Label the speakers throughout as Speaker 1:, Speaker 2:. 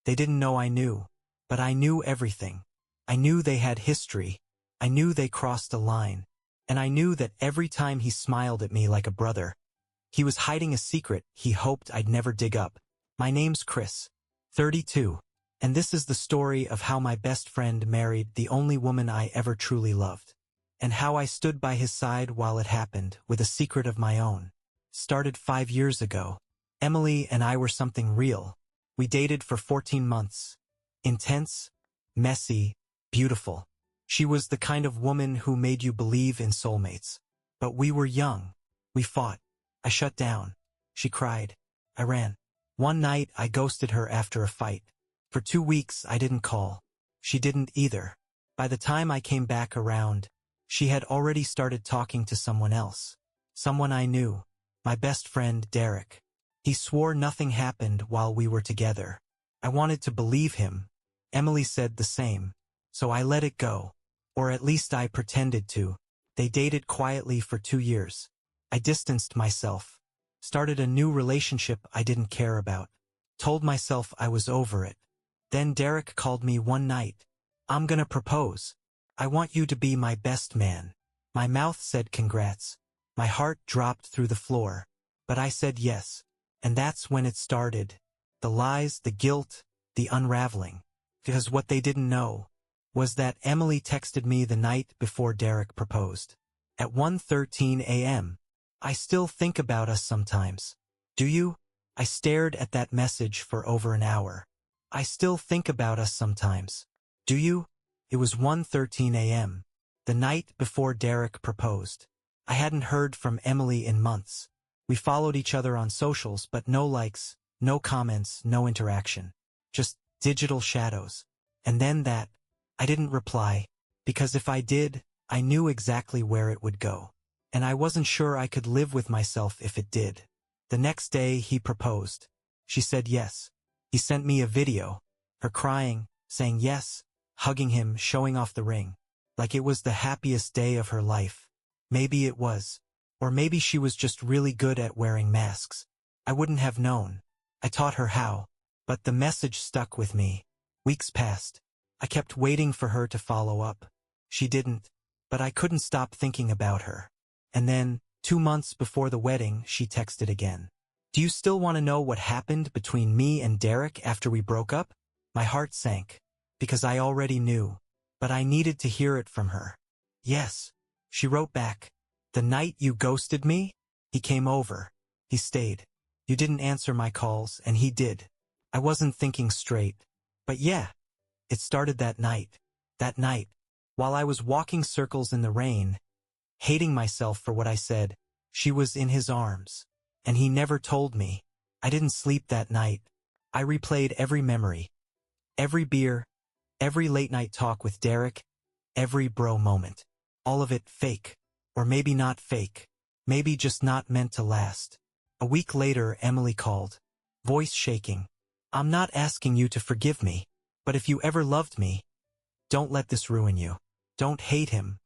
Speaker 1: They didn't know I knew. But I knew everything. I knew they had history. I knew they crossed a line. And I knew that every time he smiled at me like a brother, he was hiding a secret he hoped I'd never dig up. My name's Chris, 32. And this is the story of how my best friend married the only woman I ever truly loved. And how I stood by his side while it happened, with a secret of my own. Started 5 years ago. Emily and I were something real. We dated for 14 months. Intense, messy, beautiful. She was the kind of woman who made you believe in soulmates. But we were young. We fought. I shut down. She cried. I ran. One night I ghosted her after a fight. For 2 weeks I didn't call. She didn't either. By the time I came back around, she had already started talking to someone else. Someone I knew. My best friend, Derek. He swore nothing happened while we were together. I wanted to believe him. Emily said the same. So I let it go. Or at least I pretended to. They dated quietly for 2 years. I distanced myself. Started a new relationship I didn't care about. Told myself I was over it. Then Derek called me one night. I'm gonna propose. I want you to be my best man. My mouth said congrats. My heart dropped through the floor. But I said yes. And that's when it started. The lies, the guilt, the unraveling. Because what they didn't know was that Emily texted me the night before Derek proposed. At 1:13 a.m. I still think about us sometimes. Do you? I stared at that message for over an hour. I still think about us sometimes. Do you? It was 1:13 a.m. the night before Derek proposed. I hadn't heard from Emily in months. We followed each other on socials, but no likes, no comments, no interaction. Just digital shadows. And then that. I didn't reply, because if I did, I knew exactly where it would go. And I wasn't sure I could live with myself if it did. The next day he proposed. She said yes. He sent me a video. Her crying, saying yes, hugging him, showing off the ring. Like it was the happiest day of her life. Maybe it was. Or maybe she was just really good at wearing masks. I wouldn't have known. I taught her how. But the message stuck with me. Weeks passed. I kept waiting for her to follow up. She didn't. But I couldn't stop thinking about her. And then, 2 months before the wedding, she texted again. Do you still want to know what happened between me and Derek after we broke up? My heart sank. Because I already knew. But I needed to hear it from her. Yes. She wrote back. The night you ghosted me? He came over. He stayed. You didn't answer my calls, and he did. I wasn't thinking straight. But yeah. It started that night. That night. While I was walking circles in the rain, hating myself for what I said, she was in his arms. And he never told me. I didn't sleep that night. I replayed every memory. Every beer. Every late-night talk with Derek. Every bro moment. All of it fake. Or maybe not fake. Maybe just not meant to last. A week later, Emily called. Voice shaking. I'm not asking you to forgive me. But if you ever loved me, don't let this ruin you. Don't hate him.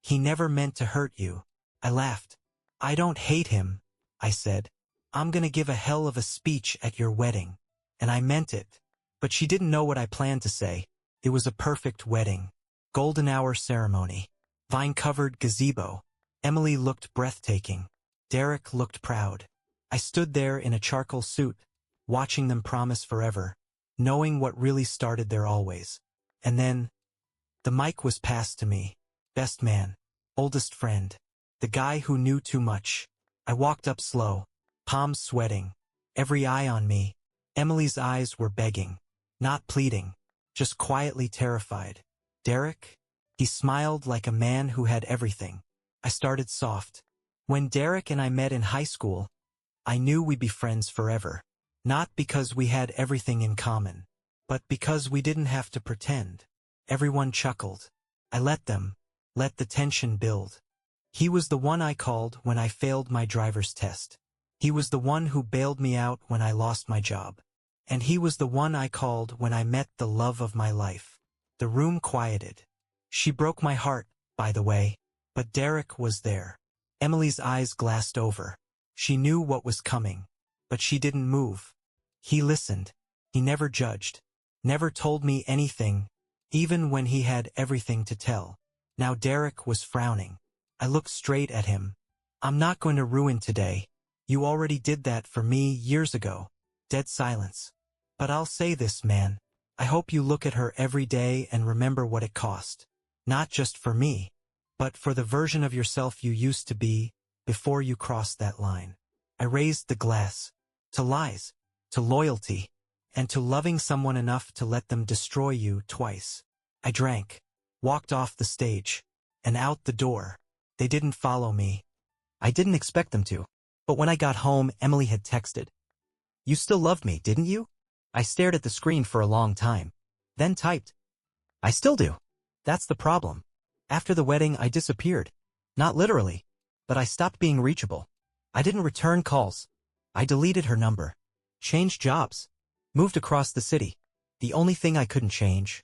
Speaker 1: He never meant to hurt you. I laughed. I don't hate him, I said. I'm gonna give a hell of a speech at your wedding. And I meant it. But she didn't know what I planned to say. It was a perfect wedding. Golden hour ceremony. Vine-covered gazebo. Emily looked breathtaking. Derek looked proud. I stood there in a charcoal suit, watching them promise forever, knowing what really started there always. And then, the mic was passed to me. Best man. Oldest friend. The guy who knew too much. I walked up slow, palms sweating, every eye on me. Emily's eyes were begging, not pleading, just quietly terrified. Derek? He smiled like a man who had everything. I started soft. When Derek and I met in high school, I knew we'd be friends forever. Not because we had everything in common, but because we didn't have to pretend. Everyone chuckled. I let them. Let the tension build. He was the one I called when I failed my driver's test. He was the one who bailed me out when I lost my job. And he was the one I called when I met the love of my life. The room quieted. She broke my heart, by the way, but Derek was there. Emily's eyes glassed over. She knew what was coming, but she didn't move. He listened. He never judged, never told me anything, even when he had everything to tell. Now Derek was frowning. I looked straight at him. I'm not going to ruin today. You already did that for me years ago. Dead silence. But I'll say this, man. I hope you look at her every day and remember what it cost. Not just for me, but for the version of yourself you used to be before you crossed that line. I raised the glass. To lies, to loyalty, and to loving someone enough to let them destroy you twice. I drank, walked off the stage, and out the door. They didn't follow me. I didn't expect them to. But when I got home, Emily had texted. You still loved me, didn't you? I stared at the screen for a long time. Then typed. I still do. That's the problem. After the wedding, I disappeared. Not literally, but I stopped being reachable. I didn't return calls. I deleted her number. Changed jobs. Moved across the city. The only thing I couldn't change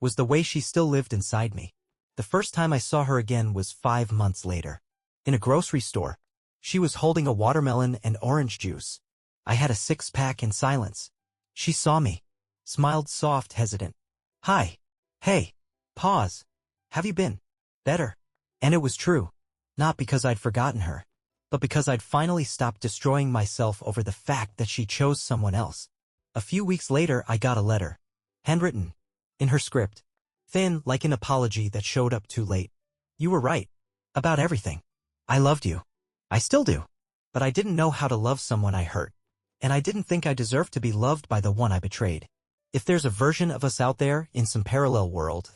Speaker 1: was the way she still lived inside me. The first time I saw her again was 5 months later. In a grocery store. She was holding a watermelon and orange juice. I had a 6-pack in silence. She saw me. Smiled soft, hesitant. Hi. Hey. Pause. Have you been? Better. And it was true. Not because I'd forgotten her, but because I'd finally stopped destroying myself over the fact that she chose someone else. A few weeks later, I got a letter. Handwritten. In her script. Thin, like an apology that showed up too late. You were right. About everything. I loved you. I still do. But I didn't know how to love someone I hurt. And I didn't think I deserved to be loved by the one I betrayed. If there's a version of us out there in some parallel world,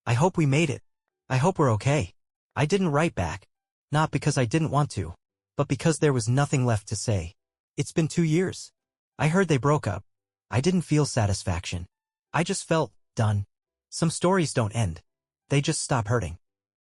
Speaker 1: I hope we made it. I hope we're okay. I didn't write back. Not because I didn't want to, but because there was nothing left to say. It's been 2 years. I heard they broke up. I didn't feel satisfaction. I just felt done. Some stories don't end. They just stop hurting.